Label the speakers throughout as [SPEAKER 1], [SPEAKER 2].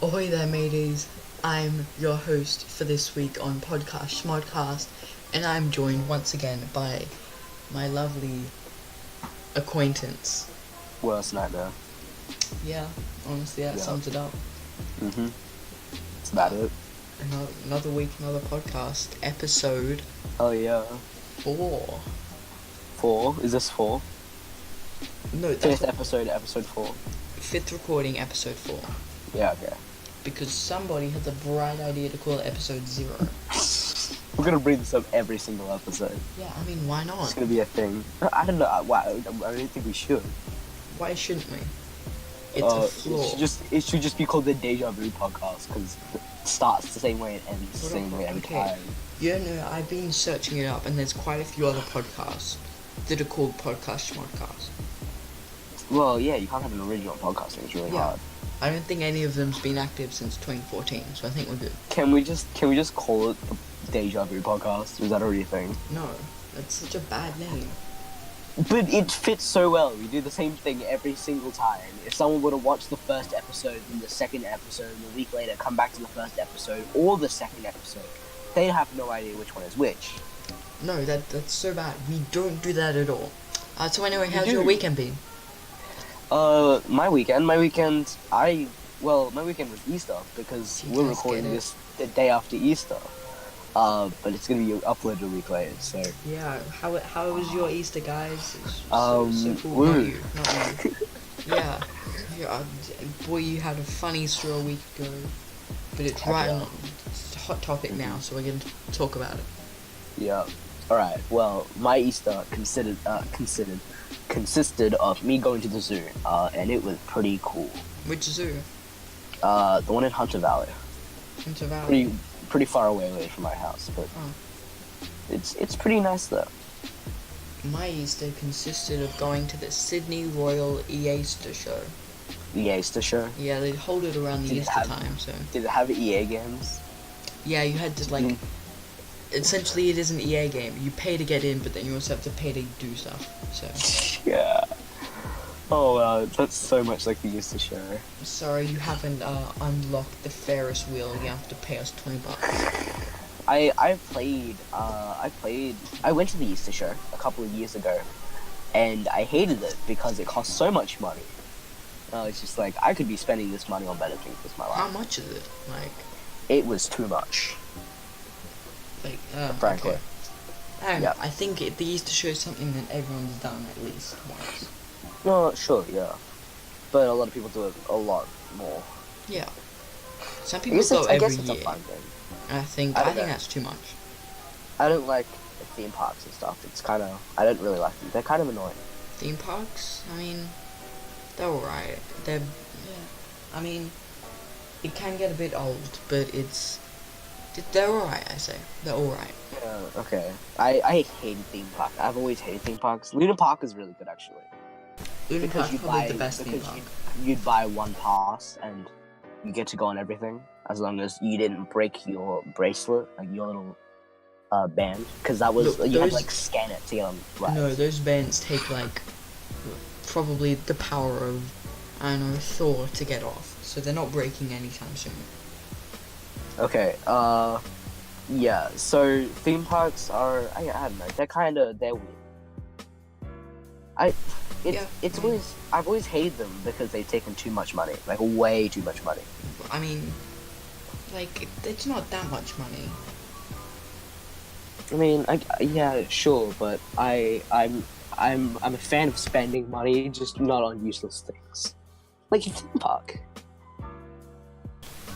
[SPEAKER 1] Ahoy there, mateys. I'm your host for this week on podcast Shmodcast, and I'm joined once again by my lovely acquaintance.
[SPEAKER 2] Worst nightmare.
[SPEAKER 1] Yeah, honestly, that sums it up.
[SPEAKER 2] That's about it.
[SPEAKER 1] Another week, another podcast, episode
[SPEAKER 2] Oh yeah.
[SPEAKER 1] 4.
[SPEAKER 2] 4? Is this 4?
[SPEAKER 1] No, that's
[SPEAKER 2] Fifth episode 4.
[SPEAKER 1] fifth recording, episode 4.
[SPEAKER 2] Yeah, okay.
[SPEAKER 1] Because somebody had the bright idea to call it episode 0.
[SPEAKER 2] We're gonna bring this up every single episode.
[SPEAKER 1] Yeah, I mean, why
[SPEAKER 2] It's
[SPEAKER 1] not?
[SPEAKER 2] gonna be a thing. I don't know. I don't think we should.
[SPEAKER 1] Why shouldn't we? It's a flaw.
[SPEAKER 2] It should just be called the Deja Vu podcast because it starts the same way and ends the same way every time.
[SPEAKER 1] Yeah, no, I've been searching it up, and there's quite a few other podcasts that are called Podcast Shmodcast.
[SPEAKER 2] Well, yeah, you can't have an original podcast. It's really hard.
[SPEAKER 1] I don't think any of them's been active since 2014, so I think we're good.
[SPEAKER 2] Can we just call it the Deja Vu podcast? Is that already a thing?
[SPEAKER 1] No, that's such a bad name.
[SPEAKER 2] But it fits so well. We do the same thing every single time. If someone were to watch the first episode and the second episode and a week later come back to the first episode or the second episode, they'd have no idea which one is which.
[SPEAKER 1] No, that's so bad. We don't do that at all. So anyway, how's
[SPEAKER 2] do.
[SPEAKER 1] your weekend been?
[SPEAKER 2] My weekend was Easter because we're recording this the day after Easter. But it's gonna be uploaded a week later, so.
[SPEAKER 1] Yeah, how was your Easter, guys?
[SPEAKER 2] Woo.
[SPEAKER 1] Not you. Yeah, boy, you had a fun Easter a week ago, but it's it's a hot topic now, so we're gonna talk about it.
[SPEAKER 2] Yeah. Alright, well, my Easter consisted of me going to the zoo, and it was pretty cool.
[SPEAKER 1] Which zoo?
[SPEAKER 2] The one in Hunter Valley.
[SPEAKER 1] Hunter Valley.
[SPEAKER 2] Pretty far away from my house, but it's pretty nice though.
[SPEAKER 1] My Easter consisted of going to the Sydney Royal Easter show.
[SPEAKER 2] The Easter show?
[SPEAKER 1] Yeah, they hold it around the Easter time, so.
[SPEAKER 2] Did it have EA games?
[SPEAKER 1] Yeah, you had to essentially it is an EA game. You pay to get in, but then you also have to pay to do stuff, so.
[SPEAKER 2] Yeah. Oh wow, that's so much like the Easter show.
[SPEAKER 1] Sorry, you haven't unlocked the Ferris wheel. You have to pay us $20.
[SPEAKER 2] I went to the Easter show a couple of years ago, and I hated it because it cost so much money. It's just like, I could be spending this money on better things with my life.
[SPEAKER 1] How much is it?
[SPEAKER 2] It was too much. Frankly.
[SPEAKER 1] Okay. I don't know. I think the Easter show is something that everyone's done at least once.
[SPEAKER 2] No, sure, yeah. But a lot of people do it a lot more.
[SPEAKER 1] Yeah. Some people go every year.
[SPEAKER 2] I guess it's a fun thing.
[SPEAKER 1] I think that's too much.
[SPEAKER 2] I don't like theme parks and stuff. It's kind of... I don't really like them. They're kind of annoying.
[SPEAKER 1] Theme parks? I mean, they're alright. I mean, it can get a bit old, but they're alright, I say. They're alright.
[SPEAKER 2] Yeah, okay. I hate theme parks. I've always hated theme parks. Luna Park is really good, actually.
[SPEAKER 1] Luna Park's probably the best theme park.
[SPEAKER 2] You'd buy one pass and you get to go on everything as long as you didn't break your bracelet, like your little band, because that was you had to scan it to get on. Right.
[SPEAKER 1] No, those bands take probably the power of Thor to get off, so they're not breaking anytime soon. Okay.
[SPEAKER 2] Yeah. So theme parks are I don't know. They're weird. I've always hated them because they've taken too much money, way too much money.
[SPEAKER 1] I mean, it's not that much money.
[SPEAKER 2] I mean, yeah, sure, but I'm a fan of spending money, just not on useless things, like a theme park.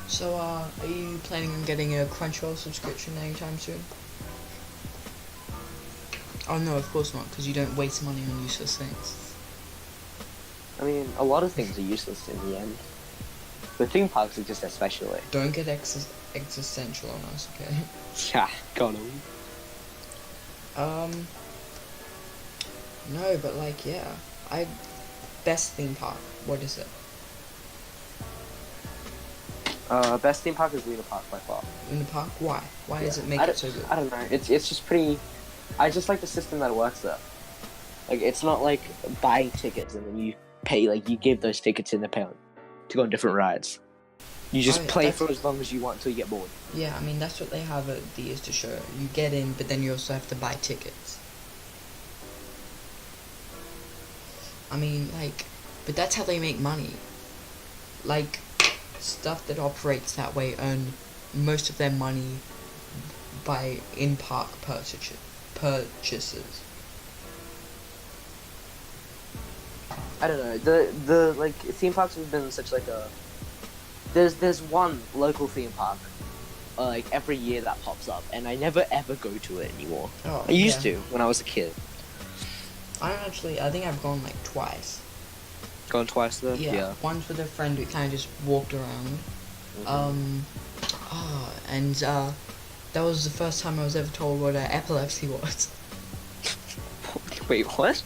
[SPEAKER 1] So, are you planning on getting a Crunchyroll subscription anytime soon? Oh no, of course not, because you don't waste money on useless things.
[SPEAKER 2] I mean, a lot of things are useless in the end. But theme parks are just especially.
[SPEAKER 1] Don't get existential on us, okay?
[SPEAKER 2] Yeah, go on.
[SPEAKER 1] No, but best theme park, what is it?
[SPEAKER 2] Best theme park is Luna Park by far.
[SPEAKER 1] Luna Park? Why? Why does it make it so good?
[SPEAKER 2] I don't know. It's just pretty. I just like the system that works there. It's not like buying tickets and then you pay. You give those tickets in the pound to go on different rides. You just
[SPEAKER 1] yeah,
[SPEAKER 2] play for as long as you want until you get bored.
[SPEAKER 1] Yeah, I mean, that's what they have at the Easter show. You get in, but then you also have to buy tickets. I mean, like, but that's how they make money. Like, stuff that operates that way earn most of their money by in-park purchases.
[SPEAKER 2] I don't know. The like theme parks have been such like a. There's one local theme park, like every year that pops up, and I never ever go to it anymore.
[SPEAKER 1] Oh,
[SPEAKER 2] I used to when I was a kid.
[SPEAKER 1] I think I've gone like twice.
[SPEAKER 2] Gone twice though. Yeah.
[SPEAKER 1] Once with a friend. We kind of just walked around.
[SPEAKER 2] Mm-hmm.
[SPEAKER 1] That was the first time I was ever told what epilepsy was.
[SPEAKER 2] Wait, what?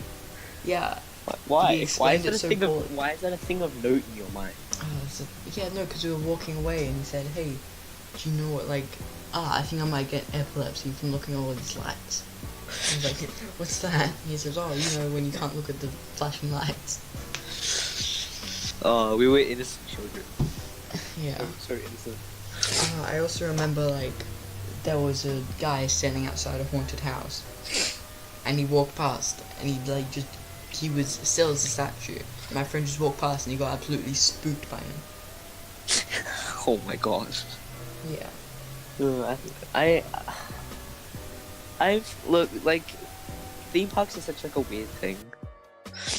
[SPEAKER 1] Yeah.
[SPEAKER 2] Why? Why is
[SPEAKER 1] that
[SPEAKER 2] why is that a thing of note in your mind?
[SPEAKER 1] Because we were walking away and he said, "Hey, do you know what? Like, I think I might get epilepsy from looking at all these lights." I was like, "What's that?" He says, "Oh, you know when you can't look at the flashing lights."
[SPEAKER 2] Oh, we were innocent children.
[SPEAKER 1] Yeah.
[SPEAKER 2] Oh, sorry, innocent.
[SPEAKER 1] I also remember like there was a guy standing outside a haunted house, and he walked past, and he was still as a statue. My friend just walked past, and he got absolutely spooked by him.
[SPEAKER 2] Oh my gosh.
[SPEAKER 1] Yeah.
[SPEAKER 2] I've look like theme parks are such like a weird thing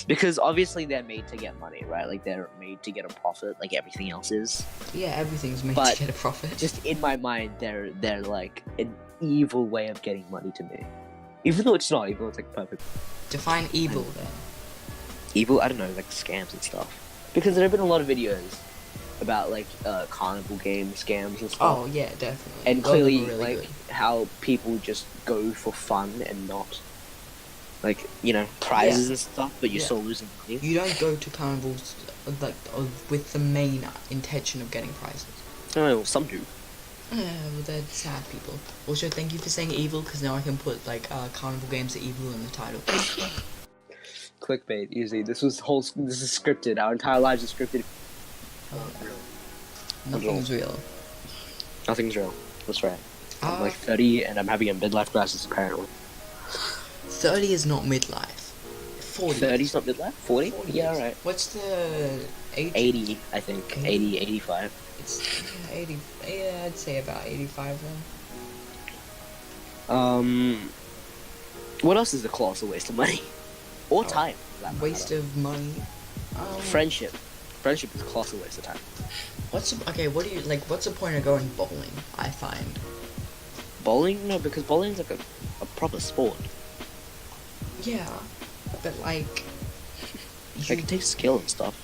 [SPEAKER 2] because obviously they're made to get money, right? Like they're made to get a profit, like everything else is.
[SPEAKER 1] Yeah, everything's made
[SPEAKER 2] But
[SPEAKER 1] to get a profit.
[SPEAKER 2] Just in my mind, they're like an evil way of getting money to me, even though it's not evil. It's like perfect.
[SPEAKER 1] Define evil then.
[SPEAKER 2] Evil? I don't know, like scams and stuff. Because there have been a lot of videos about like carnival game scams and stuff.
[SPEAKER 1] Oh yeah, definitely.
[SPEAKER 2] And clearly,
[SPEAKER 1] really
[SPEAKER 2] like
[SPEAKER 1] good.
[SPEAKER 2] how people just go for fun and not, like, you know, prizes and stuff, but you're still losing money.
[SPEAKER 1] You don't go to carnivals like with the main intention of getting prizes.
[SPEAKER 2] No, well, some do.
[SPEAKER 1] Yeah, well, they're sad people. Also, thank you for saying evil, because now I can put like carnival games are evil in the title.
[SPEAKER 2] Clickbait, easy. This is scripted. Our entire lives are scripted.
[SPEAKER 1] Nothing's real.
[SPEAKER 2] Nothing's real. That's right. I'm like 30 and I'm having a midlife crisis apparently.
[SPEAKER 1] 30 is not midlife. 40.
[SPEAKER 2] 30's not midlife? 40?
[SPEAKER 1] 40
[SPEAKER 2] Yeah, alright.
[SPEAKER 1] What's the age?
[SPEAKER 2] 80, I think. 80, 85.
[SPEAKER 1] It's 80. Yeah, I'd say about 85
[SPEAKER 2] then. What else is a colossal waste of money? Or time.
[SPEAKER 1] Waste of money.
[SPEAKER 2] Friendship. Friendship is a colossal waste of time.
[SPEAKER 1] What's the point of going bowling? I find.
[SPEAKER 2] Bowling? No, because bowling's like a proper sport.
[SPEAKER 1] Yeah, but like.
[SPEAKER 2] Like it takes skill and stuff.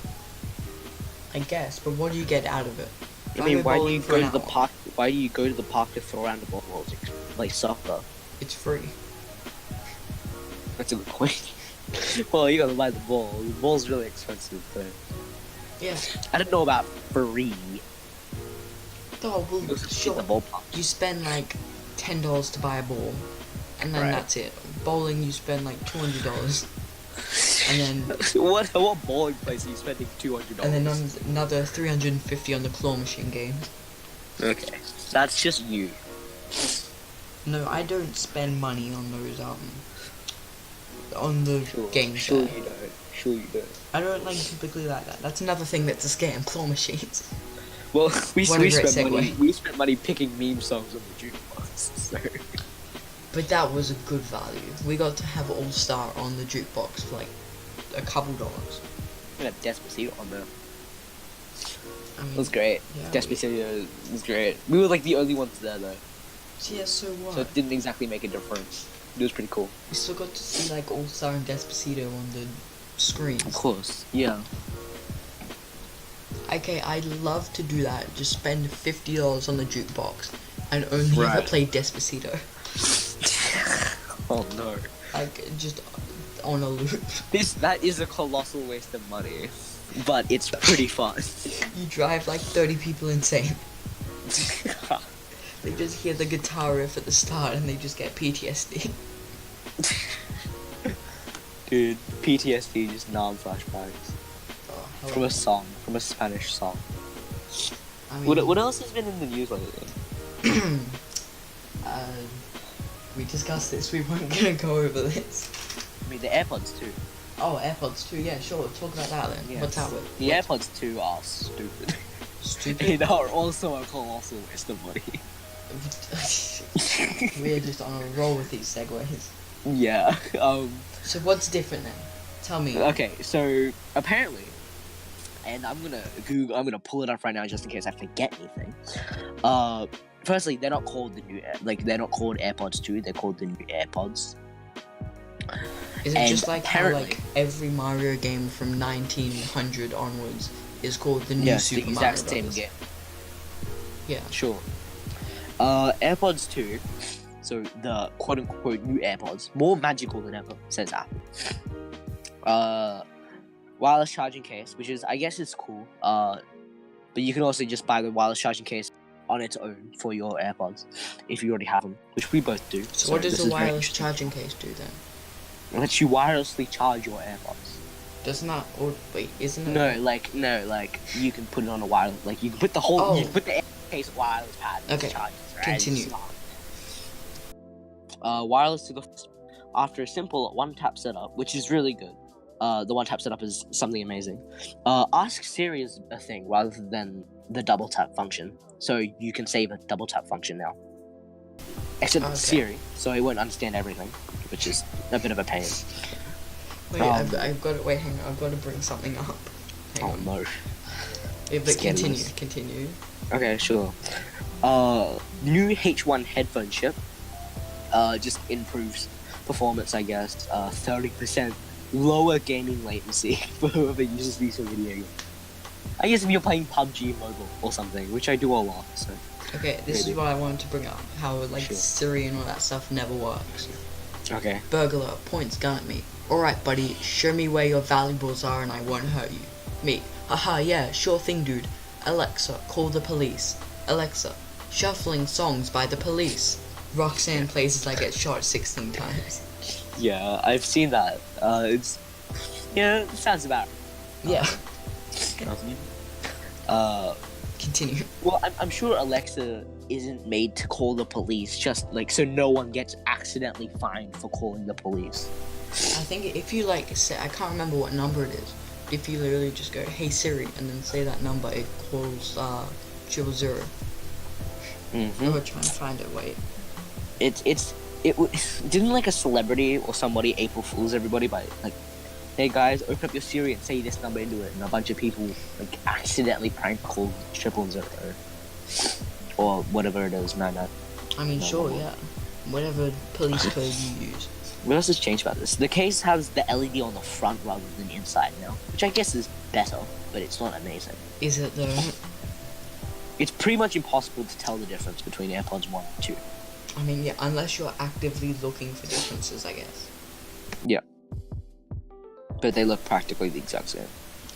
[SPEAKER 1] I guess, but what do you get out of it?
[SPEAKER 2] I mean, why do you go to the park? Why do you go to the park to throw around the ball? Like soccer.
[SPEAKER 1] It's free.
[SPEAKER 2] That's a good point. Well, you gotta buy the ball. The ball's really expensive, though.
[SPEAKER 1] Yeah.
[SPEAKER 2] I don't know about free.
[SPEAKER 1] Oh well, sure.
[SPEAKER 2] The ballpark.
[SPEAKER 1] You spend like $10 to buy a ball, and then that's it. Bowling, you spend like $200, and then
[SPEAKER 2] what bowling place are you spending $200?
[SPEAKER 1] And then another $350 on the claw machine games.
[SPEAKER 2] Okay, that's just you.
[SPEAKER 1] No, I don't spend money on those on the games.
[SPEAKER 2] Sure you don't. Sure you don't.
[SPEAKER 1] I don't like typically like that. That's another thing that's a scam. Claw machines.
[SPEAKER 2] Well, we spent money. We spent money picking meme songs on the jukebox. So.
[SPEAKER 1] But that was a good value. We got to have All Star on the jukebox for like a couple dollars.
[SPEAKER 2] We had Despacito on there.
[SPEAKER 1] I mean,
[SPEAKER 2] it was great.
[SPEAKER 1] Yeah,
[SPEAKER 2] Despacito was great. We were like the only ones there though.
[SPEAKER 1] Yeah, so what?
[SPEAKER 2] So it didn't exactly make a difference. It was pretty cool.
[SPEAKER 1] We still got to see like All Star and Despacito on the screen.
[SPEAKER 2] Of course, yeah.
[SPEAKER 1] Okay, I'd love to do that. Just spend $50 on the jukebox and only ever play Despacito.
[SPEAKER 2] Oh no.
[SPEAKER 1] Like, just on a loop.
[SPEAKER 2] That is a colossal waste of money. But it's pretty fun.
[SPEAKER 1] You drive like 30 people insane. They just hear the guitar riff at the start and they just get PTSD.
[SPEAKER 2] Dude, PTSD, just non-flashbacks.
[SPEAKER 1] Oh,
[SPEAKER 2] From a song, from a Spanish song.
[SPEAKER 1] I mean,
[SPEAKER 2] What else has been in the news lately?
[SPEAKER 1] we discussed this. We weren't gonna go over this.
[SPEAKER 2] I mean, the AirPods too.
[SPEAKER 1] Oh, AirPods 2. Yeah, sure. Talk about that then.
[SPEAKER 2] Yes.
[SPEAKER 1] What's that?
[SPEAKER 2] The AirPods 2 are stupid.
[SPEAKER 1] Stupid.
[SPEAKER 2] They are also a colossal waste of money.
[SPEAKER 1] We're just on a roll with these segues.
[SPEAKER 2] Yeah.
[SPEAKER 1] So what's different then? Tell me.
[SPEAKER 2] Okay, so apparently, and I'm gonna pull it up right now just in case I forget anything. Firstly, they're not called they're not called AirPods 2. They're called the new AirPods.
[SPEAKER 1] Is it just like how like every Mario game from 1900 onwards is called the new Super
[SPEAKER 2] the
[SPEAKER 1] Mario
[SPEAKER 2] exact same
[SPEAKER 1] Brothers?
[SPEAKER 2] game.
[SPEAKER 1] Yeah.
[SPEAKER 2] Sure. AirPods 2, so the quote-unquote new AirPods, more magical than ever, says Apple. Wireless charging case, which is, I guess it's cool, but you can also just buy the wireless charging case on its own for your AirPods, if you already have them, which we both do.
[SPEAKER 1] So what does
[SPEAKER 2] this
[SPEAKER 1] the
[SPEAKER 2] is very
[SPEAKER 1] wireless
[SPEAKER 2] interesting.
[SPEAKER 1] charging case do then?
[SPEAKER 2] It lets you wirelessly charge your AirPods.
[SPEAKER 1] Doesn't that... Or, wait, isn't it...
[SPEAKER 2] No, like, you can put it on a wireless, like, you can put the whole,
[SPEAKER 1] Oh.
[SPEAKER 2] you can put the case wireless pad and
[SPEAKER 1] Okay,
[SPEAKER 2] charge it, right?
[SPEAKER 1] continue.
[SPEAKER 2] Wireless to the after a simple one-tap setup, which is really good. The one-tap setup is something amazing. Ask Siri is a thing rather than the double-tap function, so you can save a double-tap function now. Except
[SPEAKER 1] Okay.
[SPEAKER 2] Siri, so it won't understand everything, which is a bit of a pain.
[SPEAKER 1] Wait, I've got to... Wait, hang on. I've got to bring something up. Hang
[SPEAKER 2] Oh
[SPEAKER 1] on.
[SPEAKER 2] no.
[SPEAKER 1] Yeah, but
[SPEAKER 2] Scandalous.
[SPEAKER 1] continue.
[SPEAKER 2] Okay, sure. New H1 headphone chip. Just improves performance, I guess. 30% lower gaming latency for whoever uses these for video games. I guess if you're playing PUBG Mobile or something, which I do a lot, so.
[SPEAKER 1] Okay, this
[SPEAKER 2] Maybe.
[SPEAKER 1] is what I wanted to bring up. How, like,
[SPEAKER 2] Sure.
[SPEAKER 1] Siri and all that stuff never works.
[SPEAKER 2] Okay.
[SPEAKER 1] Burglar points gun at me. Alright, buddy, show me where your valuables are and I won't hurt you. Me, haha, yeah, sure thing, dude. Alexa, call the police. Alexa, shuffling songs by the police. Roxanne plays as I get shot 16 times.
[SPEAKER 2] Yeah, I've seen that. It's. Yeah, it sounds about
[SPEAKER 1] Yeah,
[SPEAKER 2] right.
[SPEAKER 1] continue.
[SPEAKER 2] Well, I'm sure Alexa isn't made to call the police, just like so no one gets accidentally fined for calling the police.
[SPEAKER 1] I think if you, like, say, I can't remember what number it is. If you literally just go, hey Siri, and then say that number, it calls, 000.
[SPEAKER 2] Mm-hmm.
[SPEAKER 1] Oh, trying to find it, wait.
[SPEAKER 2] Didn't like a celebrity or somebody April Fools everybody by like, hey guys, open up your Siri and say this number into it, and a bunch of people like accidentally prank called 000 or whatever it is, man.
[SPEAKER 1] I mean,
[SPEAKER 2] No,
[SPEAKER 1] sure,
[SPEAKER 2] no.
[SPEAKER 1] yeah. Whatever police code you use.
[SPEAKER 2] What else has changed about this? The case has the LED on the front rather than inside now, which I guess is better, but it's not amazing.
[SPEAKER 1] Is it though?
[SPEAKER 2] It's pretty much impossible to tell the difference between AirPods 1 and 2.
[SPEAKER 1] I mean, yeah, unless you're actively looking for differences, I guess.
[SPEAKER 2] But they look practically the exact same.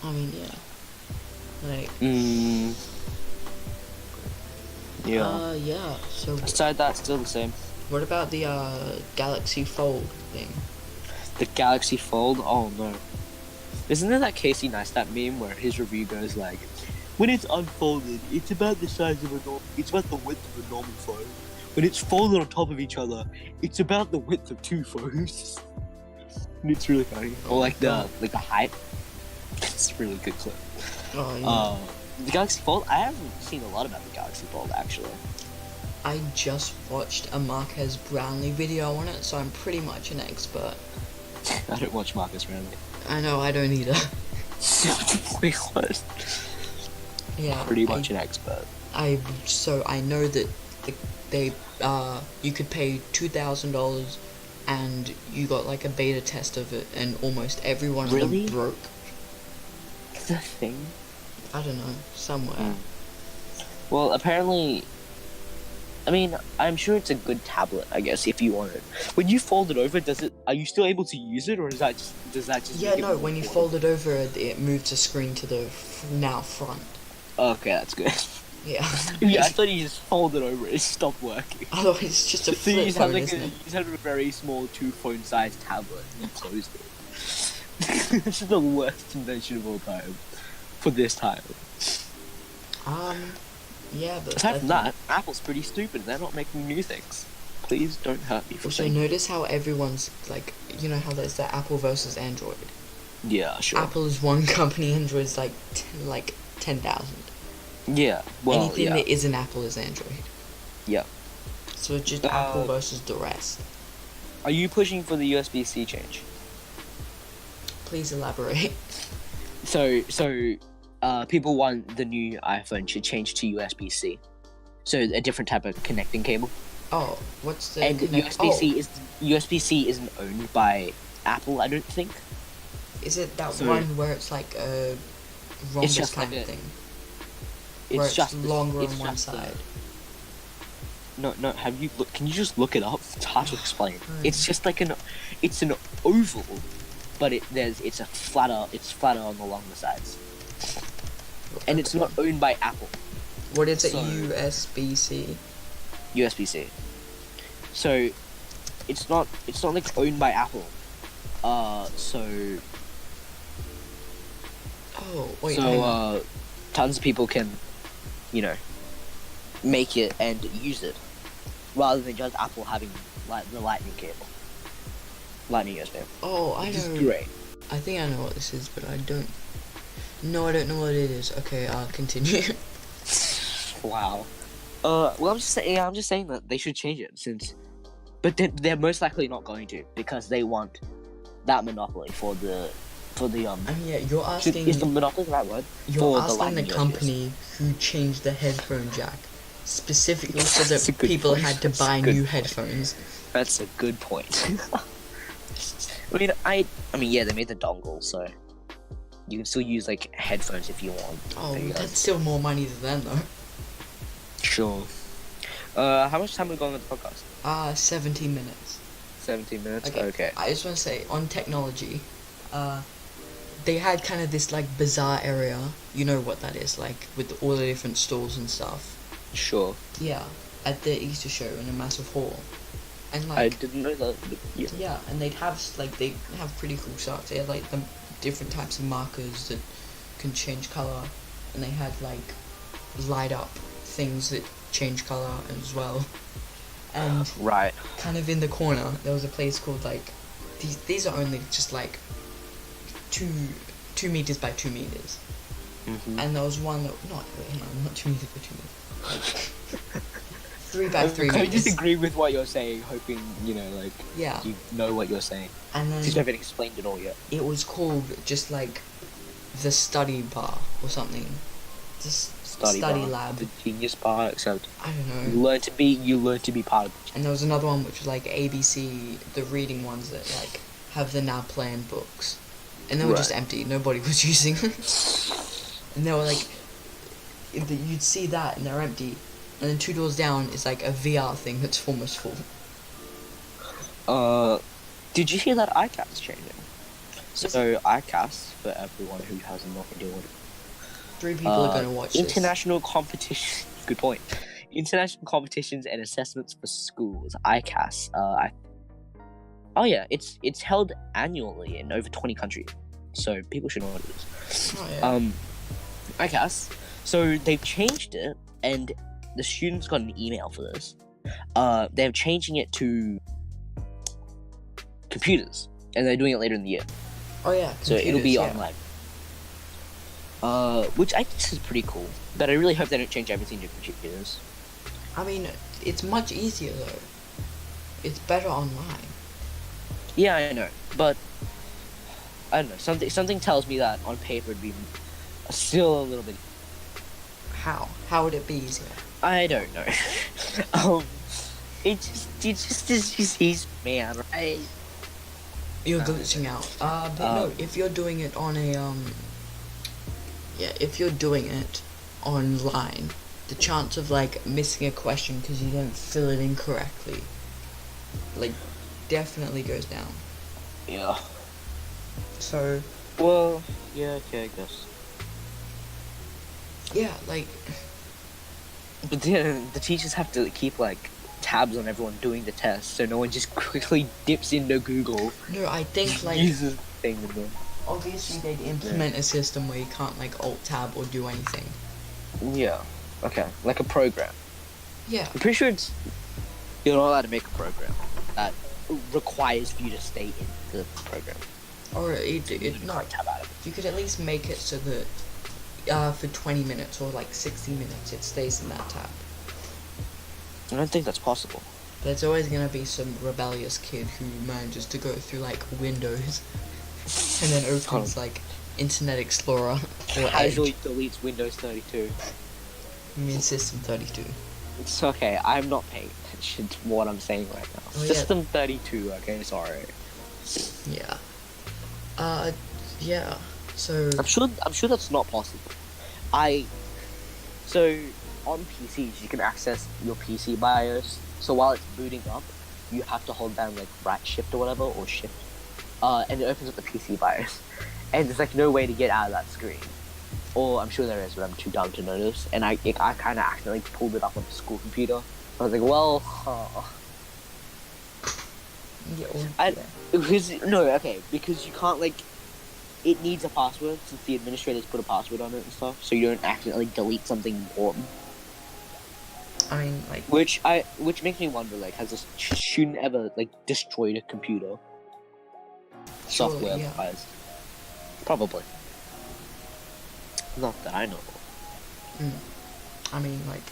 [SPEAKER 1] I mean, yeah. Like,
[SPEAKER 2] Yeah.
[SPEAKER 1] yeah, so
[SPEAKER 2] Aside that, still the same.
[SPEAKER 1] what about the, Galaxy Fold thing?
[SPEAKER 2] The Galaxy Fold? Oh no. Isn't there that Casey Neistat meme where his review goes like, when it's unfolded, it's about the size of a normal, it's about the width of a normal phone. When it's folded on top of each other, it's about the width of two phones. And it's really funny. Or like the height. It's a really good clip.
[SPEAKER 1] Oh, yeah.
[SPEAKER 2] The Galaxy Fold, I haven't seen a lot about the Galaxy Fold actually.
[SPEAKER 1] I just watched a Marquez Brownlee video on it, so I'm pretty much an expert.
[SPEAKER 2] I don't watch Marcus Brownlee.
[SPEAKER 1] I know, I don't either.
[SPEAKER 2] Wait, what?
[SPEAKER 1] Yeah.
[SPEAKER 2] Pretty much an expert.
[SPEAKER 1] I know that you could pay $2,000 and you got like a beta test of it, and almost every one of
[SPEAKER 2] Really?
[SPEAKER 1] them broke.
[SPEAKER 2] It's a thing.
[SPEAKER 1] I don't know, somewhere.
[SPEAKER 2] Well, apparently, I mean, I'm sure it's a good tablet, I guess, if you want it. When you fold it over, are you still able to use it, or does that just
[SPEAKER 1] Yeah,
[SPEAKER 2] make it
[SPEAKER 1] no,
[SPEAKER 2] more
[SPEAKER 1] when you
[SPEAKER 2] portable?
[SPEAKER 1] fold it over, it moves the screen to the now front.
[SPEAKER 2] Okay, that's good.
[SPEAKER 1] Yeah.
[SPEAKER 2] Yeah, I thought you just folded over it, it stopped working.
[SPEAKER 1] Otherwise, it's just a
[SPEAKER 2] So you
[SPEAKER 1] flip
[SPEAKER 2] just had
[SPEAKER 1] phone,
[SPEAKER 2] like
[SPEAKER 1] isn't
[SPEAKER 2] a,
[SPEAKER 1] it?
[SPEAKER 2] you just had a very small 2-phone sized tablet and you closed it. This is the worst invention of all time. For this time.
[SPEAKER 1] Yeah, but
[SPEAKER 2] Aside from that, Apple's pretty stupid. They're not making new things. Please don't hurt me for
[SPEAKER 1] also,
[SPEAKER 2] saying.
[SPEAKER 1] notice how everyone's like, you know how there's the Apple versus Android.
[SPEAKER 2] Yeah, sure.
[SPEAKER 1] Apple is one company, Android's like 10,000.
[SPEAKER 2] Yeah, well,
[SPEAKER 1] anything
[SPEAKER 2] yeah.
[SPEAKER 1] that isn't Apple is Android.
[SPEAKER 2] Yeah.
[SPEAKER 1] So it's just Apple versus the rest.
[SPEAKER 2] Are you pushing for the USB-C change?
[SPEAKER 1] Please elaborate.
[SPEAKER 2] So, people want the new iPhone to change to USB-C. So a different type of connecting cable.
[SPEAKER 1] Oh, what's the
[SPEAKER 2] And USB-C isn't owned by Apple, I don't think.
[SPEAKER 1] Is it that one where it's like a rhombus kind of thing? Where it's longer on one side.
[SPEAKER 2] No. Have you look? Can you just look it up? It's hard to explain. It's just like it's an oval, but it's flatter on the longer sides, and it's not owned by Apple.
[SPEAKER 1] What is it? USB-C.
[SPEAKER 2] USB-C. So, it's not like owned by Apple. So.
[SPEAKER 1] Oh wait.
[SPEAKER 2] So tons of people can, make it and use it, rather than just Apple having like the Lightning USB.
[SPEAKER 1] Oh, I know.
[SPEAKER 2] This is great.
[SPEAKER 1] I think I know what this is, but I don't. No, I don't know what it is. Okay, continue.
[SPEAKER 2] Wow. Well, I'm just saying that they should change it but they're most likely not going to, because they want that monopoly for the. I mean,
[SPEAKER 1] yeah, you're asking.
[SPEAKER 2] Is the monopoly the right word?
[SPEAKER 1] You're asking the company who changed the headphone jack specifically so that people had to buy new headphones.
[SPEAKER 2] That's a good point. I mean, yeah, they made the dongle, so you can still use like headphones if you want.
[SPEAKER 1] Oh, that's still more money than them, though.
[SPEAKER 2] Sure. How much time are we going on the podcast?
[SPEAKER 1] 17 minutes.
[SPEAKER 2] 17 minutes. Okay.
[SPEAKER 1] I just want to say on technology, they had kind of this like bazaar area. You know what that is, like with all the different stalls and stuff.
[SPEAKER 2] Sure.
[SPEAKER 1] Yeah, at the Easter show in a massive hall, and like
[SPEAKER 2] I didn't know that. Yeah.
[SPEAKER 1] Yeah, and they have pretty cool stuff. They had like the different types of markers that can change color, and they had like light up things that change color as well. And
[SPEAKER 2] right,
[SPEAKER 1] kind of in the corner there was a place called like these are only just like 2 meters by 2 meters.
[SPEAKER 2] Mm-hmm.
[SPEAKER 1] And there was one that not 2 meters by 2 meters. Like 3 by 3 meters.
[SPEAKER 2] I disagree with what you're saying, hoping you know what you're saying.
[SPEAKER 1] And then
[SPEAKER 2] you haven't explained it all yet.
[SPEAKER 1] It was called just like the study bar or something. Just study lab.
[SPEAKER 2] The genius bar, except
[SPEAKER 1] I don't know.
[SPEAKER 2] You learn to be part of it.
[SPEAKER 1] And there was another one which was like ABC, the reading ones that like have the now planned books. And they were just empty. Nobody was using them. And they were like, you'd see that and they're empty. And then 2 doors down is like a VR thing that's almost full.
[SPEAKER 2] Did you hear that iCast is changing? So iCast, for everyone who has no idea what
[SPEAKER 1] 3 people are going to watch
[SPEAKER 2] international competition. Good point. International competitions and assessments for schools. ICAS. It's held annually in over 20 countries, so people should know what it is.
[SPEAKER 1] Oh, yeah.
[SPEAKER 2] ICAS. So they've changed it, and the students got an email for this. They're changing it to computers, and they're doing it later in the year.
[SPEAKER 1] Oh yeah.
[SPEAKER 2] So it'll be online. Which I think is pretty cool. But I really hope they don't change everything to computers.
[SPEAKER 1] I mean, it's much easier though. It's better online.
[SPEAKER 2] Yeah, I know, but I don't know. Something tells me that on paper it'd be still a little bit.
[SPEAKER 1] How? How would it be easier?
[SPEAKER 2] I don't know. It just is man, right?
[SPEAKER 1] You're glitching out. But no, if you're doing it on a if you're doing it online, the chance of like missing a question because you don't fill it in correctly, like, definitely goes down.
[SPEAKER 2] Yeah.
[SPEAKER 1] So.
[SPEAKER 2] Well, yeah, okay, I guess.
[SPEAKER 1] Yeah, like.
[SPEAKER 2] But then the teachers have to keep like tabs on everyone doing the test, so no one just quickly dips into Google.
[SPEAKER 1] No, I think like.
[SPEAKER 2] Uses thing with them.
[SPEAKER 1] Obviously, they'd implement a system where you can't like alt tab or do anything.
[SPEAKER 2] Yeah. Okay, like a program.
[SPEAKER 1] Yeah.
[SPEAKER 2] I'm pretty sure you're not allowed to make a program that requires for you to stay in the program.
[SPEAKER 1] Or it no,
[SPEAKER 2] tab out of it.
[SPEAKER 1] you could at least make it so that for 20 minutes or like 60 minutes it stays in that tab.
[SPEAKER 2] I don't think that's possible.
[SPEAKER 1] There's always gonna be some rebellious kid who manages to go through like Windows and then opens like Internet Explorer or
[SPEAKER 2] Casually
[SPEAKER 1] Edge.
[SPEAKER 2] deletes Windows 32.
[SPEAKER 1] You mean System 32?
[SPEAKER 2] It's okay, I'm not paying attention to what I'm saying right now.
[SPEAKER 1] Oh, yeah.
[SPEAKER 2] System 32, okay, sorry.
[SPEAKER 1] Yeah. Yeah. So
[SPEAKER 2] I'm sure that's not possible. So on PCs you can access your PC BIOS. So while it's booting up, you have to hold down like right shift or whatever, or shift, and it opens up the PC BIOS. And there's like no way to get out of that screen. Or I'm sure there is, but I'm too dumb to notice. And I kind of accidentally pulled it up on the school computer. I was like, well, because you can't like. It needs a password since the administrators put a password on it and stuff, so you don't accidentally delete something important.
[SPEAKER 1] I mean, like,
[SPEAKER 2] Which makes me wonder, like, has a student ever like destroyed a computer?
[SPEAKER 1] Surely,
[SPEAKER 2] Software
[SPEAKER 1] yeah.
[SPEAKER 2] wise, probably. Not that I know.
[SPEAKER 1] I mean, like,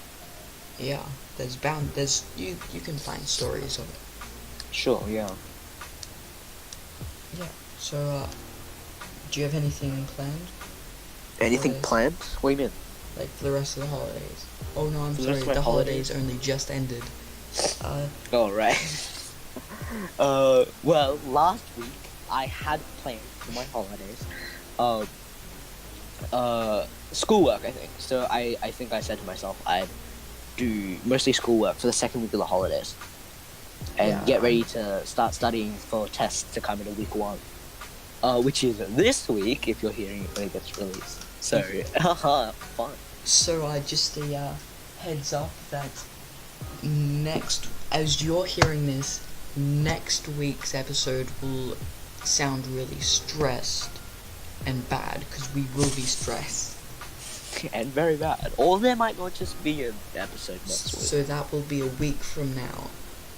[SPEAKER 1] yeah. There's you can find stories of it.
[SPEAKER 2] Sure, yeah.
[SPEAKER 1] Yeah. So, do you have anything planned?
[SPEAKER 2] Anything
[SPEAKER 1] Holidays?
[SPEAKER 2] planned? What do you mean?
[SPEAKER 1] Like for the rest of the holidays? Oh no, I'm
[SPEAKER 2] For the
[SPEAKER 1] sorry.
[SPEAKER 2] rest of my
[SPEAKER 1] The holidays
[SPEAKER 2] holidays?
[SPEAKER 1] only just ended.
[SPEAKER 2] Oh, right. Well, last week I had planned for my holidays, schoolwork, I think. So I think I said to myself I'd do mostly schoolwork for the second week of the holidays, and
[SPEAKER 1] Yeah.
[SPEAKER 2] get ready to start studying for tests to come in week 1, which is this week if you're hearing it when it gets released. So, fun.
[SPEAKER 1] So, just a heads up that as you're hearing this, next week's episode will sound really stressed and bad because we will be stressed.
[SPEAKER 2] And very bad. Or there might not just be an episode next week.
[SPEAKER 1] So that will be a week from now,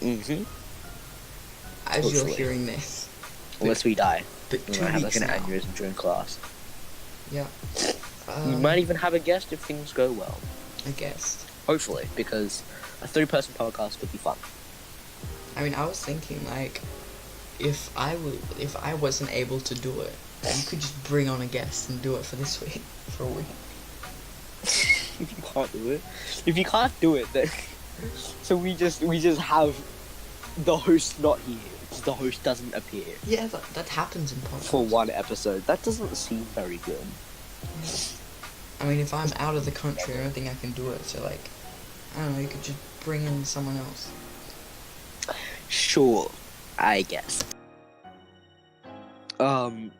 [SPEAKER 2] Mm-hmm.
[SPEAKER 1] as
[SPEAKER 2] Hopefully.
[SPEAKER 1] you're hearing this.
[SPEAKER 2] Unless we die.
[SPEAKER 1] But
[SPEAKER 2] We
[SPEAKER 1] 2
[SPEAKER 2] might have like
[SPEAKER 1] weeks
[SPEAKER 2] an
[SPEAKER 1] now.
[SPEAKER 2] aneurysm during class.
[SPEAKER 1] Yeah.
[SPEAKER 2] We might even have a guest if things go well.
[SPEAKER 1] I guess.
[SPEAKER 2] Hopefully, because a 3-person podcast would be fun.
[SPEAKER 1] I mean, I was thinking like, if I wasn't able to do it, you could just bring on a guest and do it for this week, for a week.
[SPEAKER 2] If you can't do it, then so we just have the host not here. Because the host doesn't appear
[SPEAKER 1] Yeah, that happens in podcasts.
[SPEAKER 2] for one episode. That doesn't seem very good.
[SPEAKER 1] I mean, if I'm out of the country, I don't think I can do it. So like, I don't know. You could just bring in someone else.
[SPEAKER 2] Sure, I guess. I'm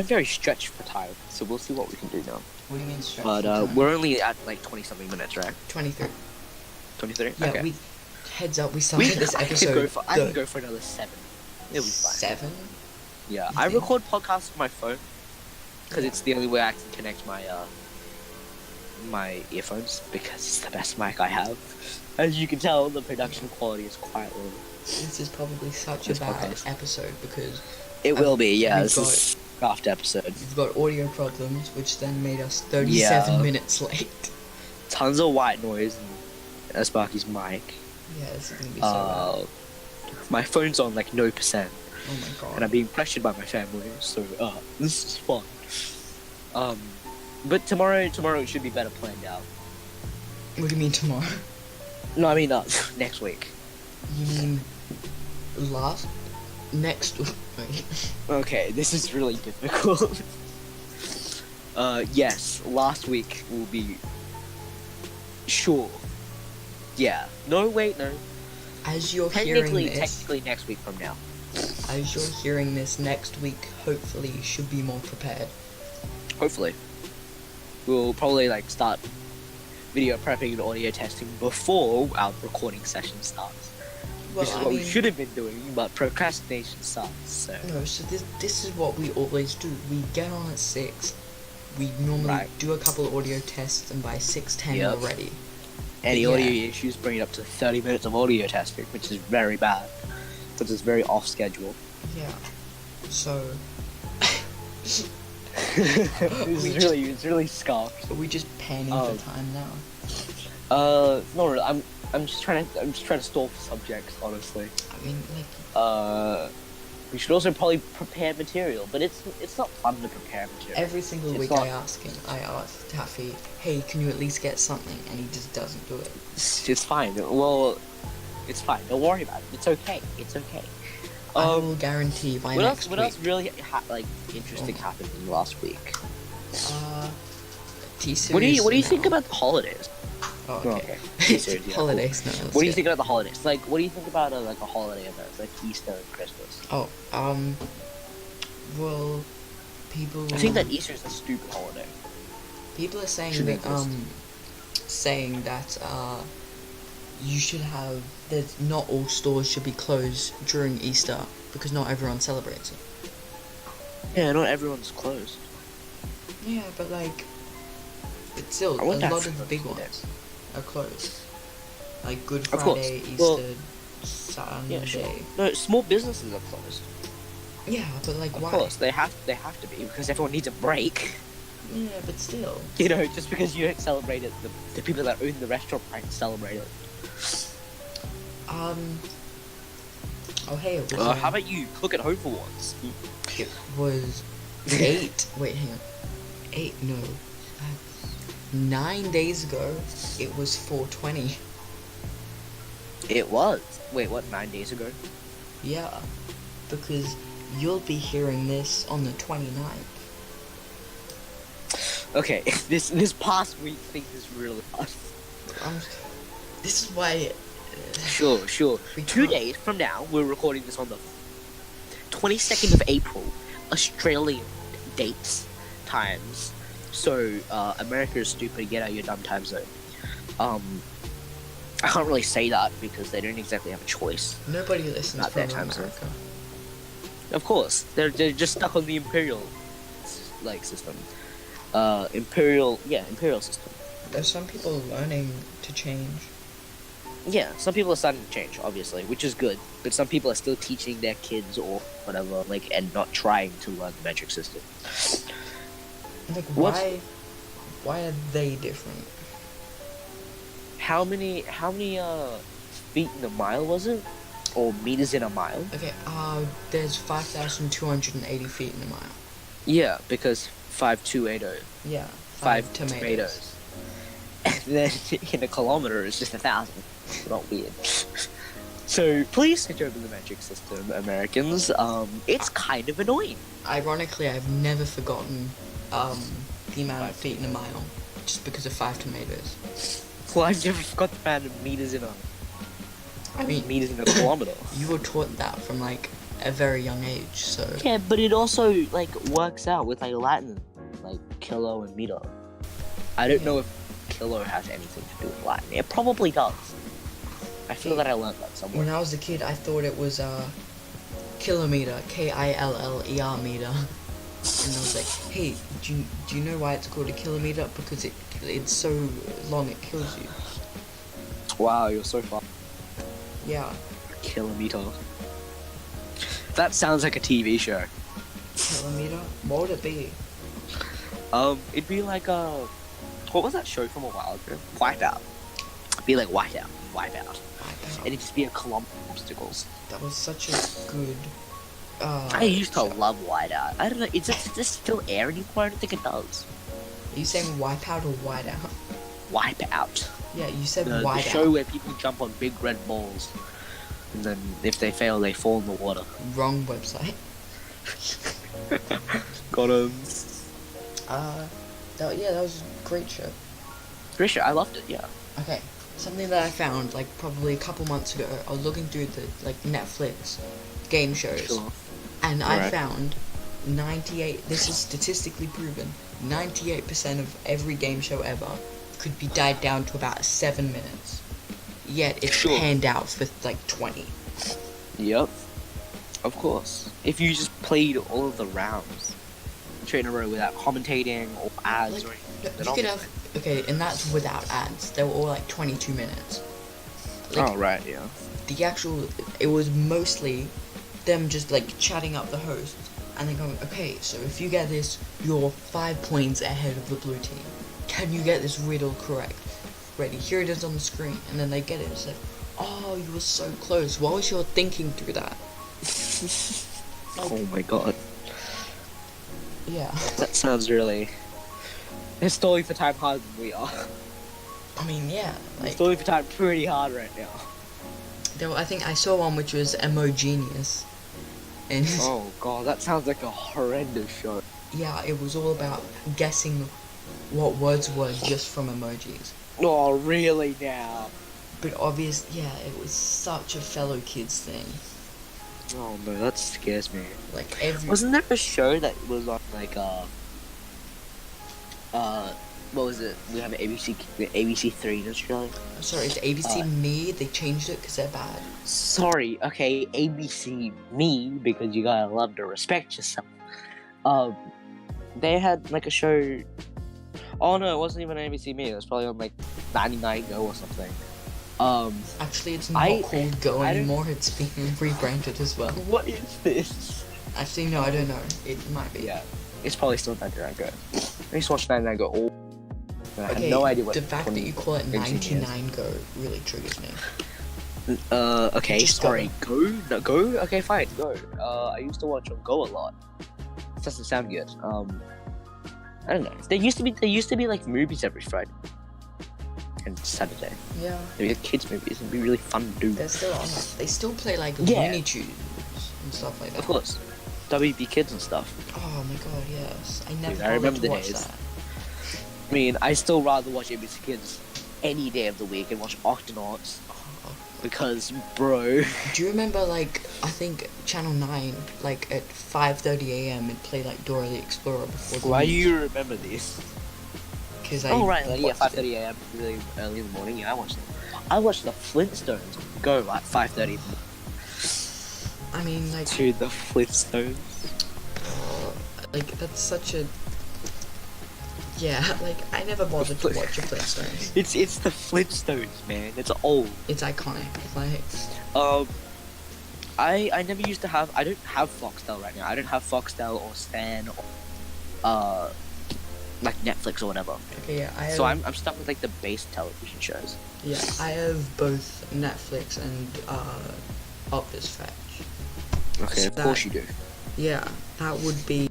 [SPEAKER 2] very stretched for time, so we'll see what we can do now.
[SPEAKER 1] What do you mean stretch?
[SPEAKER 2] But we're only at like 20-something minutes, right?
[SPEAKER 1] 23.
[SPEAKER 2] 23?
[SPEAKER 1] Yeah,
[SPEAKER 2] Okay.
[SPEAKER 1] heads up. We started this
[SPEAKER 2] I
[SPEAKER 1] episode.
[SPEAKER 2] can go for another 7. It'll be fine.
[SPEAKER 1] 7.
[SPEAKER 2] Yeah,
[SPEAKER 1] You
[SPEAKER 2] I
[SPEAKER 1] think?
[SPEAKER 2] record podcasts on my phone because it's the only way I can connect my my earphones, because it's the best mic I have. As you can tell, the production quality is quite low.
[SPEAKER 1] This is probably such a
[SPEAKER 2] This
[SPEAKER 1] bad
[SPEAKER 2] podcast.
[SPEAKER 1] episode because
[SPEAKER 2] It will be, yeah.
[SPEAKER 1] we've
[SPEAKER 2] This is after episode.
[SPEAKER 1] we've got audio problems, which then made us 37
[SPEAKER 2] Yeah.
[SPEAKER 1] minutes late.
[SPEAKER 2] Tons of white noise and Sparky's mic.
[SPEAKER 1] Yeah, this is gonna be so
[SPEAKER 2] My phone's on like no %,
[SPEAKER 1] bad. Oh my god.
[SPEAKER 2] and I'm being pressured by my family, so this is fun. But tomorrow it should be better planned out.
[SPEAKER 1] What do you mean tomorrow?
[SPEAKER 2] No, I mean next week.
[SPEAKER 1] You mean next week? Wait.
[SPEAKER 2] Okay, this is really difficult. Yes, last week will be... Sure. Yeah. No, wait, no.
[SPEAKER 1] As you're hearing this,
[SPEAKER 2] Technically next week from now.
[SPEAKER 1] as you're hearing this next week, hopefully you should be more prepared.
[SPEAKER 2] Hopefully. We'll probably like start video prepping and audio testing before our recording session starts. This is what we should have been doing, but procrastination starts, so...
[SPEAKER 1] No, so this is what we always do. We get on at 6, we normally
[SPEAKER 2] Right.
[SPEAKER 1] do a couple of audio tests, and by 6:10
[SPEAKER 2] Yep.
[SPEAKER 1] we're ready.
[SPEAKER 2] Any
[SPEAKER 1] Yeah.
[SPEAKER 2] audio issues bring it up to 30 minutes of audio testing, which is very bad. Because it's very off schedule.
[SPEAKER 1] Yeah. So
[SPEAKER 2] It's really scuffed.
[SPEAKER 1] are we just panning for time now?
[SPEAKER 2] No, really, I'm just trying to stall for subjects, honestly.
[SPEAKER 1] I mean, like,
[SPEAKER 2] We should also probably prepare material, but it's not fun to prepare material.
[SPEAKER 1] every single
[SPEAKER 2] It's
[SPEAKER 1] week
[SPEAKER 2] not-
[SPEAKER 1] I ask Taffy, hey, can you at least get something? And he just doesn't do it.
[SPEAKER 2] It's fine. Well, it's fine. Don't worry about it. It's okay. It's okay.
[SPEAKER 1] I will guarantee by next
[SPEAKER 2] What
[SPEAKER 1] week.
[SPEAKER 2] else really interesting happened in the last week?
[SPEAKER 1] T-Series
[SPEAKER 2] What do you
[SPEAKER 1] now.
[SPEAKER 2] think about the holidays?
[SPEAKER 1] Oh,
[SPEAKER 2] Oh,
[SPEAKER 1] okay.
[SPEAKER 2] okay. T-Series, yeah,
[SPEAKER 1] Holidays, no.
[SPEAKER 2] What do you think about the holidays? Like, what do you think about a holiday event like Easter and Christmas?
[SPEAKER 1] Oh, well, people.
[SPEAKER 2] I think that Easter is a stupid holiday.
[SPEAKER 1] People are saying
[SPEAKER 2] Shouldn't
[SPEAKER 1] that you should have that not all stores should be closed during Easter because not everyone celebrates it.
[SPEAKER 2] Yeah, not everyone's closed.
[SPEAKER 1] Yeah, but like, it's still
[SPEAKER 2] I
[SPEAKER 1] a
[SPEAKER 2] want that
[SPEAKER 1] lot of
[SPEAKER 2] for
[SPEAKER 1] the big
[SPEAKER 2] Easter.
[SPEAKER 1] ones are closed. Like Good
[SPEAKER 2] Of course.
[SPEAKER 1] Friday, Easter,
[SPEAKER 2] Well,
[SPEAKER 1] Sunday.
[SPEAKER 2] Yeah, sure. No, small businesses are closed.
[SPEAKER 1] Yeah, but like,
[SPEAKER 2] Of
[SPEAKER 1] why?
[SPEAKER 2] course, they have to be because everyone needs a break.
[SPEAKER 1] Yeah, but still.
[SPEAKER 2] You know, just because you don't celebrate it, the people that own the restaurant might celebrate it.
[SPEAKER 1] Oh hey, it was,
[SPEAKER 2] How about you cook at home for once?
[SPEAKER 1] was 8. Wait, hang on. 8? No. 9 days ago, it was 4:20.
[SPEAKER 2] It was. Wait, what? 9 days ago?
[SPEAKER 1] Yeah, because you'll be hearing this on the 29th.
[SPEAKER 2] Okay, this past week thing is really hard.
[SPEAKER 1] This is why.
[SPEAKER 2] Sure.
[SPEAKER 1] We
[SPEAKER 2] 2
[SPEAKER 1] can't-
[SPEAKER 2] days from now, we're recording this on the 22nd of April, Australian dates, times. So, America is stupid, get out your dumb time zone. I can't really say that because they don't exactly have a choice.
[SPEAKER 1] Nobody listens
[SPEAKER 2] Not
[SPEAKER 1] from
[SPEAKER 2] their time zone.
[SPEAKER 1] America.
[SPEAKER 2] Of course, they're just stuck on the imperial, system. Imperial system.
[SPEAKER 1] There's some people learning to change.
[SPEAKER 2] Yeah, some people are starting to change, obviously, which is good. But some people are still teaching their kids or whatever, and not trying to learn the metric system.
[SPEAKER 1] Like,
[SPEAKER 2] What's-
[SPEAKER 1] why are they different?
[SPEAKER 2] How many feet in a mile was it, or meters in a mile?
[SPEAKER 1] Okay, there's 5,280 feet in a mile.
[SPEAKER 2] Yeah, because 5280.
[SPEAKER 1] Yeah,
[SPEAKER 2] 5 tomatoes. And then in a kilometer, it's just 1,000. Not weird. So please switch over the metric system, Americans. It's kind of annoying.
[SPEAKER 1] Ironically, I've never forgotten the amount of feet in a mile just because of 5 tomatoes.
[SPEAKER 2] Well, I've never forgot the amount of meters in a kilometer.
[SPEAKER 1] You were taught that from like a very young age, so
[SPEAKER 2] Yeah, but it also works out with Latin, kilo and meter. I don't know if kilo has anything to do with Latin. It probably does. I feel that I learned that somewhere.
[SPEAKER 1] when I was a kid, I thought it was kilometer, K-I-L-L-E-R meter, and I was like, hey, do you know why it's called a kilometer? Because it's so long it kills you.
[SPEAKER 2] Wow, you're so far.
[SPEAKER 1] Yeah,
[SPEAKER 2] Kilometer. That sounds like a TV show.
[SPEAKER 1] kilometer. What would it be?
[SPEAKER 2] It'd be like what was that show from a while ago? Wipeout. It'd be like Wipeout. And it'd just be a kilometer of obstacles.
[SPEAKER 1] That was such a good.
[SPEAKER 2] I used to love Wipeout. I don't know, does this still air anymore? I don't think it does.
[SPEAKER 1] Are you saying wipeout or whiteout?
[SPEAKER 2] Wipeout.
[SPEAKER 1] Yeah, you said
[SPEAKER 2] The
[SPEAKER 1] whiteout.
[SPEAKER 2] show where people jump on big red balls. And then if they fail, they fall in the water.
[SPEAKER 1] Wrong website.
[SPEAKER 2] Got him.
[SPEAKER 1] That was a great show.
[SPEAKER 2] Great show. I loved it, yeah.
[SPEAKER 1] Okay, something that I found probably a couple months ago. I was looking through the Netflix game shows,
[SPEAKER 2] Sure.
[SPEAKER 1] and I
[SPEAKER 2] Alright.
[SPEAKER 1] found 98. This is statistically proven. 98% of every game show ever could be died down to about 7 minutes. Yet it's
[SPEAKER 2] Sure.
[SPEAKER 1] panned out for 20.
[SPEAKER 2] Yep. Of course. If you just played all of the rounds. straight in a row without commentating or ads or
[SPEAKER 1] Like,
[SPEAKER 2] anything.
[SPEAKER 1] you could have, okay, and that's without ads. They were all like 22 minutes. Like,
[SPEAKER 2] Oh, right, yeah.
[SPEAKER 1] the actual, it was mostly them just like chatting up the host and then going, okay, so if you get this, you're 5 points ahead of the blue team. Can you get this riddle correct? Ready, here it is on the screen. And then they get it. It's like, oh, you were so close. What was your thinking through that?
[SPEAKER 2] Oh my god.
[SPEAKER 1] Yeah.
[SPEAKER 2] That sounds really... It's stalling for time harder than we are.
[SPEAKER 1] I mean, yeah.
[SPEAKER 2] It's
[SPEAKER 1] Like,
[SPEAKER 2] stalling for time pretty hard right now.
[SPEAKER 1] I think I saw one which was Emojenius. And
[SPEAKER 2] Oh god, that sounds like a horrendous show.
[SPEAKER 1] yeah, it was all about guessing what words were just from emojis.
[SPEAKER 2] Oh, really now?
[SPEAKER 1] But yeah, it was such a fellow kids thing.
[SPEAKER 2] Oh no, that scares me.
[SPEAKER 1] Like every
[SPEAKER 2] Wasn't there a show that was on like what was it? We have ABC3 in Australia.
[SPEAKER 1] sorry, it's ABC Me. They changed it because they're bad.
[SPEAKER 2] Sorry, okay, ABC Me, because you gotta love to respect yourself. They had like a show. Oh no, it wasn't even ABC Me. It was probably on like 99 Go or something.
[SPEAKER 1] Actually, it's not called Go
[SPEAKER 2] I don't-
[SPEAKER 1] anymore. It's being rebranded as well.
[SPEAKER 2] What is this?
[SPEAKER 1] Actually, no, I don't know. It might be.
[SPEAKER 2] Yeah, it's probably still 99 Go. I used to watch 99 Go all. I have
[SPEAKER 1] Okay,
[SPEAKER 2] no idea what
[SPEAKER 1] the fact that you call it
[SPEAKER 2] ABC is.
[SPEAKER 1] 99 Go really triggers me.
[SPEAKER 2] Okay,
[SPEAKER 1] Just
[SPEAKER 2] sorry. Go? No, Go? Okay, fine, Go. I used to watch on Go a lot. It doesn't sound good. I don't know. There used to be like movies every Friday and Saturday.
[SPEAKER 1] Yeah.
[SPEAKER 2] Maybe kids movies. It'd be really fun to do.
[SPEAKER 1] They're still on that. They still play like
[SPEAKER 2] Yeah.
[SPEAKER 1] Looney Tunes and stuff like that.
[SPEAKER 2] Of course. WB Kids and stuff.
[SPEAKER 1] Oh my god, yes. I never
[SPEAKER 2] Dude, I
[SPEAKER 1] bothered
[SPEAKER 2] remember
[SPEAKER 1] to
[SPEAKER 2] the
[SPEAKER 1] watch
[SPEAKER 2] days.
[SPEAKER 1] that.
[SPEAKER 2] I mean, I still rather watch ABC Kids any day of the week and watch Octonauts
[SPEAKER 1] Oh.
[SPEAKER 2] because, bro.
[SPEAKER 1] Do you remember, like, I think Channel 9, like, at 5:30 a.m. it played, like, Dora the Explorer before the
[SPEAKER 2] Why do
[SPEAKER 1] news?
[SPEAKER 2] you remember these?
[SPEAKER 1] Because
[SPEAKER 2] Oh right, like, yeah,
[SPEAKER 1] watched
[SPEAKER 2] 5:30 a.m. really early in the morning. Yeah, I watched them. I watched the Flintstones go at 5:30.
[SPEAKER 1] it. I mean, like,
[SPEAKER 2] Dude, the Flintstones.
[SPEAKER 1] like, that's such a... Yeah, like, I never bothered to watch the Flintstones.
[SPEAKER 2] It's the Flintstones, man. It's old.
[SPEAKER 1] It's iconic. Like,
[SPEAKER 2] I never used to have. I don't have Foxtel right now. I don't have Foxtel or Stan or like Netflix or whatever.
[SPEAKER 1] okay, yeah, I have...
[SPEAKER 2] So I'm stuck with like the base television shows.
[SPEAKER 1] Yeah, I have both Netflix and, Optus Fetch.
[SPEAKER 2] Okay,
[SPEAKER 1] So
[SPEAKER 2] of course you do.
[SPEAKER 1] Yeah, that would be...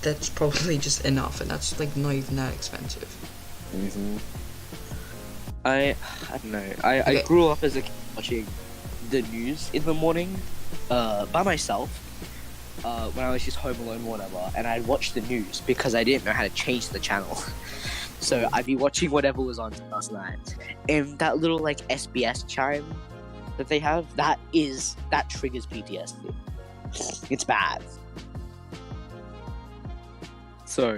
[SPEAKER 1] That's probably just enough, and that's, like, not even that expensive.
[SPEAKER 2] Mm-hmm. I don't know. I
[SPEAKER 1] Okay.
[SPEAKER 2] grew up as a kid watching the news in the morning, by myself, when I was just home alone or whatever, and I'd watch the news because I didn't know how to change the channel. So I'd be watching whatever was on last night, and that little like SBS chime that they have, that triggers PTSD. It's bad. So,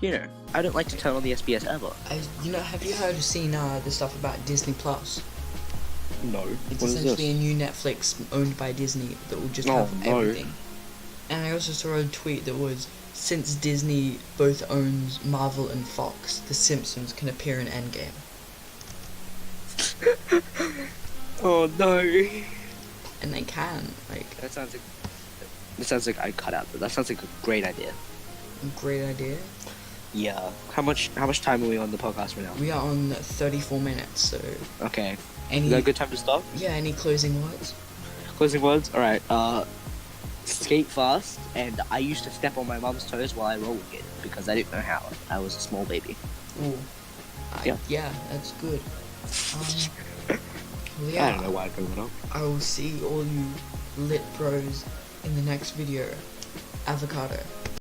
[SPEAKER 2] you know, I don't like to turn on the SBS ever.
[SPEAKER 1] Have you seen the stuff about Disney Plus?
[SPEAKER 2] No.
[SPEAKER 1] It's
[SPEAKER 2] What is
[SPEAKER 1] essentially
[SPEAKER 2] this?
[SPEAKER 1] a new Netflix owned by Disney that will just
[SPEAKER 2] Oh,
[SPEAKER 1] have
[SPEAKER 2] no.
[SPEAKER 1] everything. And I also saw a tweet that was, since Disney both owns Marvel and Fox, The Simpsons can appear in Endgame.
[SPEAKER 2] Oh no.
[SPEAKER 1] And they can, like,
[SPEAKER 2] That sounds like I cut out, but that sounds like a great idea.
[SPEAKER 1] great idea.
[SPEAKER 2] Yeah. How much time are we on the podcast right now?
[SPEAKER 1] We are on 34 minutes, so
[SPEAKER 2] Okay.
[SPEAKER 1] any
[SPEAKER 2] Is that a good time to stop?
[SPEAKER 1] yeah, any closing words?
[SPEAKER 2] Closing words? Alright, skate fast, and I used to step on my mom's toes while I rollerblade because I didn't know how. I was a small baby.
[SPEAKER 1] Ooh.
[SPEAKER 2] Yeah.
[SPEAKER 1] Yeah, that's good. Well,
[SPEAKER 2] I
[SPEAKER 1] yeah,
[SPEAKER 2] don't know why I bring that up.
[SPEAKER 1] I will see all you lit bros in the next video. Avocado.